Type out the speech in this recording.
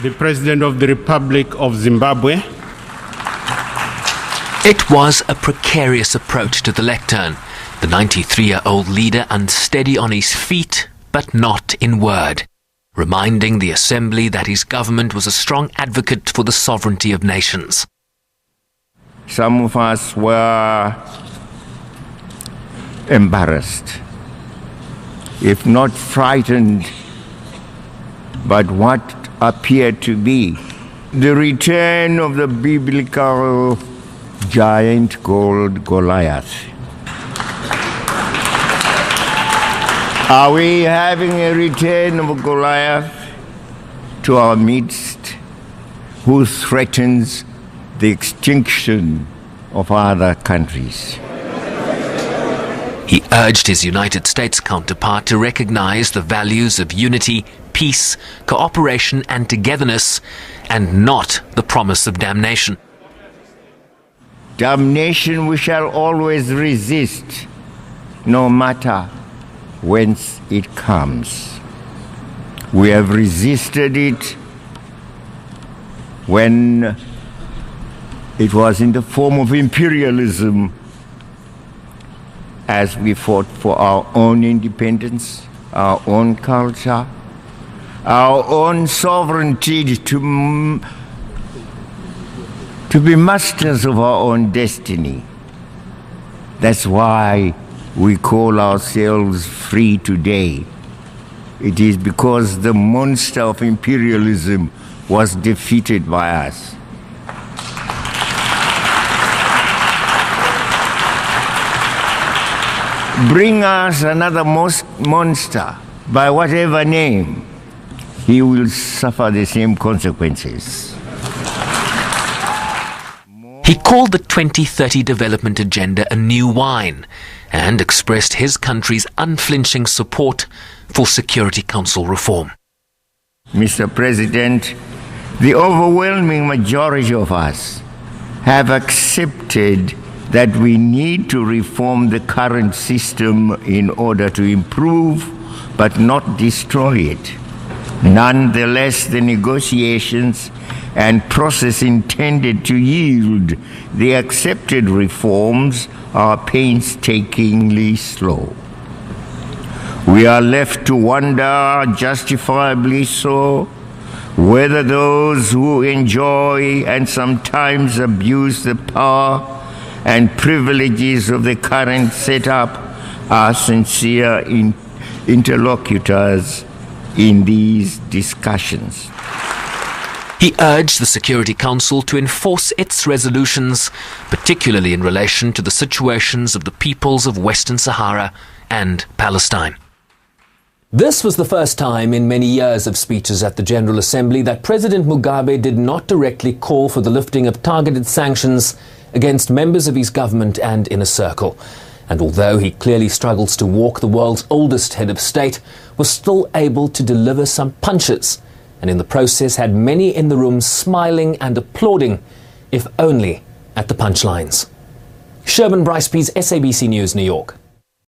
the President of the Republic of Zimbabwe. It was a precarious approach to the lectern. The 93-year-old leader unsteady on his feet, but not in word, reminding the Assembly that his government was a strong advocate for the sovereignty of nations. Some of us were embarrassed, if not frightened, but what appeared to be the return of the biblical giant called Goliath. Are we having a return of Goliath to our midst, who threatens the extinction of other countries? He urged his United States counterpart to recognize the values of unity, peace, cooperation and togetherness, and not the promise of damnation. Damnation we shall always resist, no matter whence it comes. We have resisted it when it was in the form of imperialism, as we fought for our own independence, our own culture, our own sovereignty to be masters of our own destiny. That's why we call ourselves free today. It is because the monster of imperialism was defeated by us. Bring us another monster, by whatever name, he will suffer the same consequences. He called the 2030 development agenda a new wine and expressed his country's unflinching support for Security Council reform. Mr. President, the overwhelming majority of us have accepted that we need to reform the current system in order to improve but not destroy it. Nonetheless, the negotiations and process intended to yield the accepted reforms are painstakingly slow. We are left to wonder, justifiably so, whether those who enjoy and sometimes abuse the power and privileges of the current setup are sincere interlocutors in these discussions. He urged the Security Council to enforce its resolutions, particularly in relation to the situations of the peoples of Western Sahara and Palestine. This was the first time in many years of speeches at the General Assembly that President Mugabe did not directly call for the lifting of targeted sanctions against members of his government and inner circle. And although he clearly struggles to walk the world's oldest head of state, was still able to deliver some punches, and in the process had many in the room smiling and applauding, if only at the punchlines. Sherman Bryce-Pease, SABC News, New York.